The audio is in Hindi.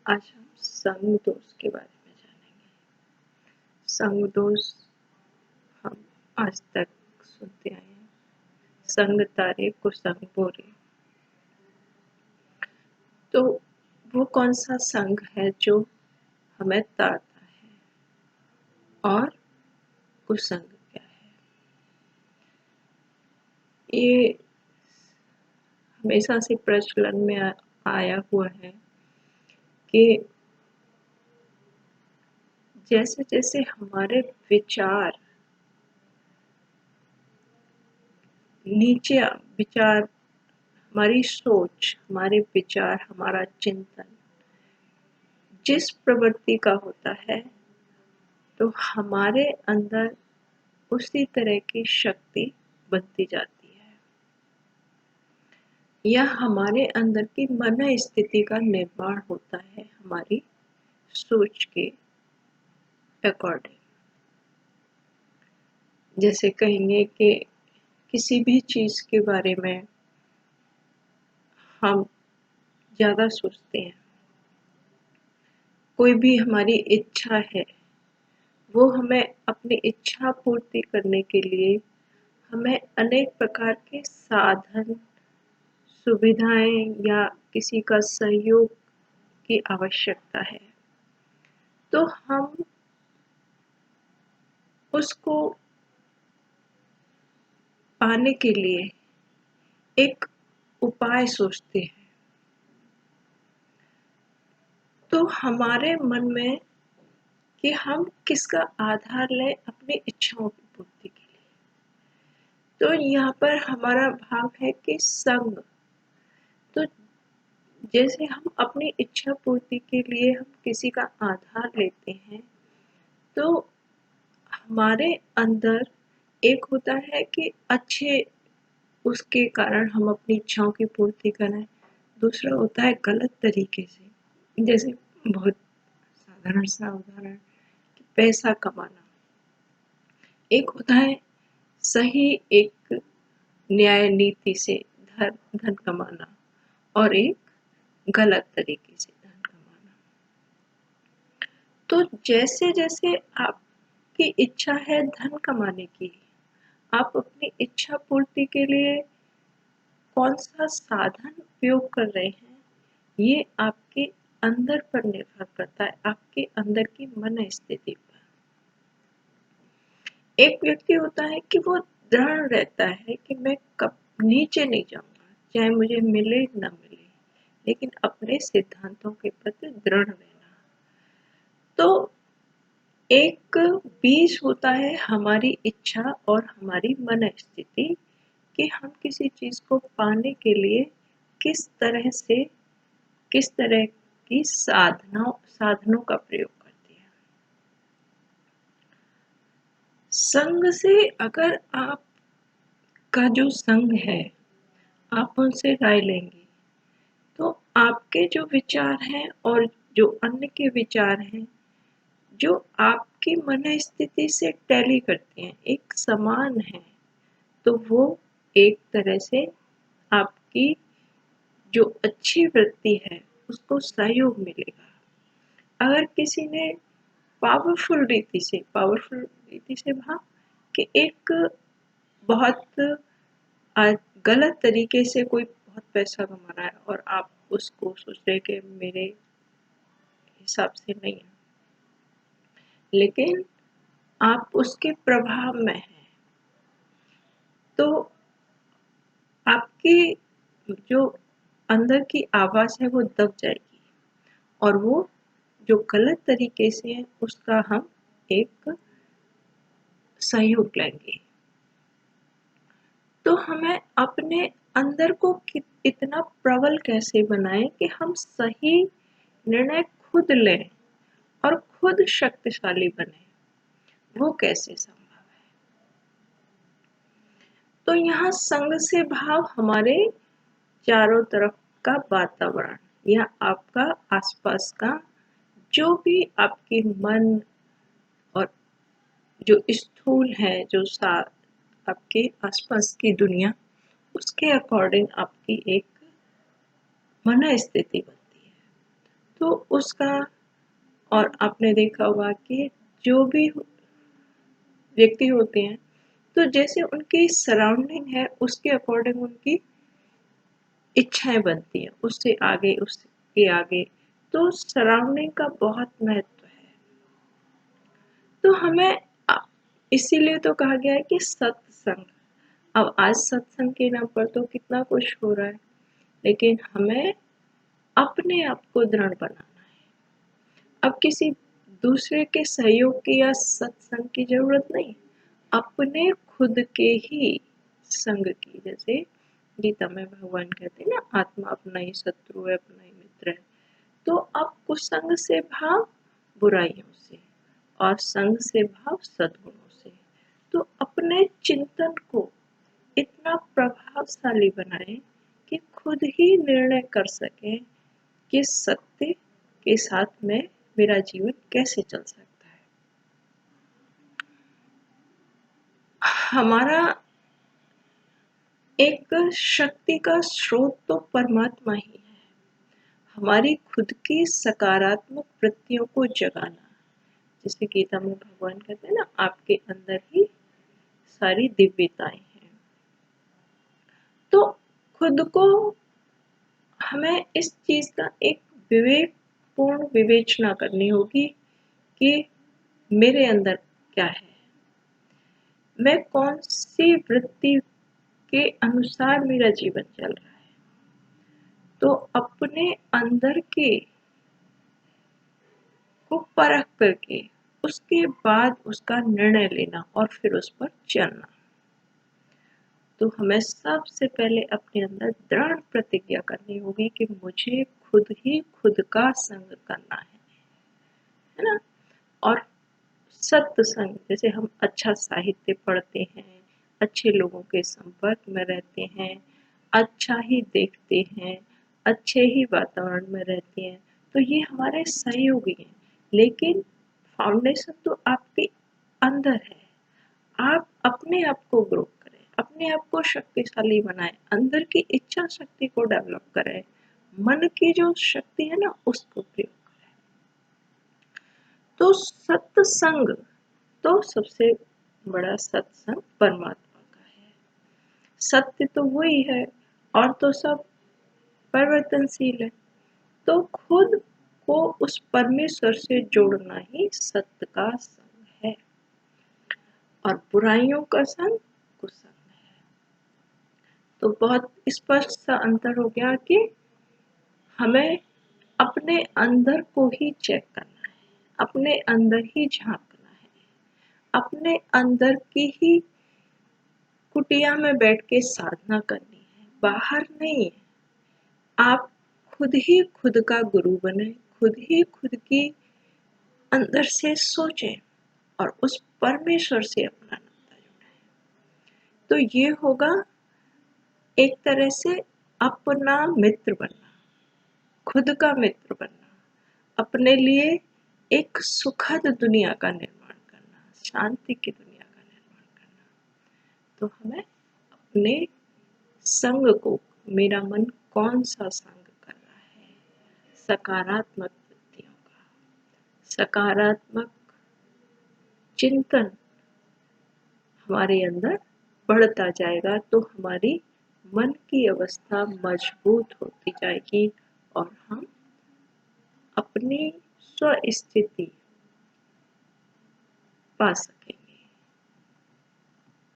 आज हम संग दोष के बारे में जानेंगे। संग दोष हम आज तक सुनते आए हैं। संग तारे कुसंग बोरे। तो वो कौन सा संग है जो हमें तारता है और कुसंग क्या है? ये हमेशा से प्रचलन में आया हुआ है कि जैसे जैसे हमारे विचार विचार, हमारी सोच, हमारे विचार, हमारा चिंतन जिस प्रवृत्ति का होता है, तो हमारे अंदर उसी तरह की शक्ति बनती जाती है, या हमारे अंदर की मन स्थिति का निर्माण होता है हमारी सोच के अकॉर्डिंग। जैसे कहेंगे कि किसी भी चीज के बारे में हम ज्यादा सोचते हैं, कोई भी हमारी इच्छा है, वो हमें अपनी इच्छा पूर्ति करने के लिए हमें अनेक प्रकार के साधन, सुविधाएं या किसी का सहयोग की आवश्यकता है। तो हम उसको पाने के लिए एक उपाय सोचते हैं। तो हमारे मन में कि हम किसका आधार लें अपनी इच्छाओं की पूर्ति के लिए। तो यहाँ पर हमारा भाव है कि संग। तो जैसे हम अपनी इच्छा पूर्ति के लिए हम किसी का आधार लेते हैं, तो हमारे अंदर एक होता है कि अच्छे उसके कारण हम अपनी इच्छाओं की पूर्ति करें। दूसरा होता है गलत तरीके से, जैसे बहुत साधारण सा उदाहरण कि पैसा कमाना। एक होता है सही एक न्याय नीति से धन कमाना, और एक गलत तरीके से धन कमाना। तो जैसे जैसे आपकी इच्छा है धन कमाने की, आप अपनी इच्छा पूर्ति के लिए कौन सा साधन उपयोग कर रहे हैं, ये आपके अंदर पर निर्भर करता है, आपके अंदर की मन स्थिति पर। एक व्यक्ति होता है कि वो दृढ़ रहता है कि मैं कब नीचे नहीं जाऊंगा, चाहे मुझे मिले ना मिले, लेकिन अपने सिद्धांतों के प्रति दृढ़ रहना। तो एक बीज होता है हमारी इच्छा और हमारी मन स्थिति कि हम किसी चीज को पाने के लिए किस तरह की साधनों का प्रयोग करते हैं। संग से अगर आपका जो संग है, आप उनसे राय लेंगे, तो आपके जो विचार हैं और जो अन्य के विचार हैं, जो आपकी मन स्थिति से टैली करते हैं, एक समान है, तो वो एक तरह से आपकी जो अच्छी वृत्ति है उसको सहयोग मिलेगा। अगर किसी ने पावरफुल रीति से भाव कि एक बहुत गलत तरीके से कोई बहुत पैसा कमा रहा है और आप उसको सोच रहे कि मेरे हिसाब से नहीं है, लेकिन आप उसके प्रभाव में हैं, तो आपकी जो अंदर की आवाज है वो दब जाएगी, और वो जो गलत तरीके से है उसका हम एक सहयोग लेंगे। तो हमें अपने अंदर को इतना प्रबल कैसे बनाएं कि हम सही निर्णय खुद लें और खुद शक्तिशाली बने, वो कैसे संभव है? तो यहाँ संग से भाव हमारे चारों तरफ का वातावरण या आपका आसपास का जो भी आपके मन और जो स्थूल है, जो आपके आसपास की दुनिया, उसके अकॉर्डिंग आपकी एक मन स्थिति बनती है। तो उसका, और आपने देखा होगा कि जो भी व्यक्ति होते हैं, तो जैसे उनकी सराउंडिंग है उसके अकॉर्डिंग उनकी इच्छाएं बनती हैं, उससे आगे उसके आगे। तो सराउंडिंग का बहुत महत्व है। तो हमें इसीलिए तो कहा गया है कि सत्संग। अब आज सत्संग के नाम पर तो कितना कुछ हो रहा है, लेकिन हमें अपने आप को दृढ़ बनाना है। अब किसी दूसरे के सहयोग की या सत्संग की जरूरत नहीं, अपने खुद के ही संग की। जैसे गीता में भगवान कहते हैं ना, आत्मा अपना ही शत्रु है, अपना ही मित्र है। तो अब कुसंग से भाव बुराइयों से, और संग से भाव सद्गुणों से। तो अपने चिंतन को इतना प्रभावशाली बनाएं कि खुद ही निर्णय कर सकें कि सत्य के साथ में मेरा जीवन कैसे चल सकता है। हमारा एक शक्ति का स्रोत तो परमात्मा ही है। हमारी खुद की सकारात्मक वृत्तियों को जगाना, जैसे गीता में भगवान कहते हैं ना, आपके अंदर ही सारी दिव्यताएं हैं। तो खुद को हमें इस चीज का एक विवेकपूर्ण विवेचना करनी होगी कि मेरे अंदर क्या है, मैं कौन सी वृत्ति के अनुसार मेरा जीवन चल रहा है। तो अपने अंदर के को परख करके उसके बाद उसका निर्णय लेना और फिर उस पर चलना। तो हमें सबसे पहले अपने अंदर दृढ़ प्रतिज्ञा करनी होगी कि मुझे खुद ही खुद का संग करना है ना। और सत्संग, जैसे हम अच्छा साहित्य पढ़ते हैं, अच्छे लोगों के संपर्क में रहते हैं, अच्छा ही देखते हैं, अच्छे ही वातावरण में रहते हैं, तो ये हमारे सहयोगी हैं। लेकिन फाउंडेशन तो आपके अंदर है। आप अपने आप को ग्रो करें, अपने आप को शक्तिशाली बनाएं, अंदर की इच्छा शक्ति को डेवलप करें, मन की जो शक्ति है ना उसको प्रयोग। तो सत्संग, तो सबसे बड़ा सत्संग परमात्मा का है। सत्य तो वही है, और तो सब परिवर्तनशील है। तो खुद को उस परमेश्वर से जोड़ना ही सत्य का संग है, और बुराइयों का संग कुसंग है। तो बहुत स्पष्ट सा अंतर हो गया कि हमें अपने अंदर को ही चेक करना है, अपने अंदर ही झांकना है, अपने अंदर की ही कुटिया में बैठ के साधना करनी है, बाहर नहीं है। आप खुद ही खुद का गुरु बने, खुद ही खुद की अंदर से सोचें और उस परमेश्वर से अपना नाता जुड़ाएं। तो ये होगा एक तरह से अपना मित्र बनना, खुद का मित्र बनना, अपने लिए एक सुखद दुनिया का निर्माण करना, शांति की दुनिया का निर्माण करना। तो हमें अपने संग को, मेरा मन कौन सा संग कर रहा है, सकारात्मक वृत्तियों का, सकारात्मक चिंतन हमारे अंदर बढ़ता जाएगा, तो हमारी मन की अवस्था मजबूत होती जाएगी और हम अपनी स्वस्थिति पा सकेंगे।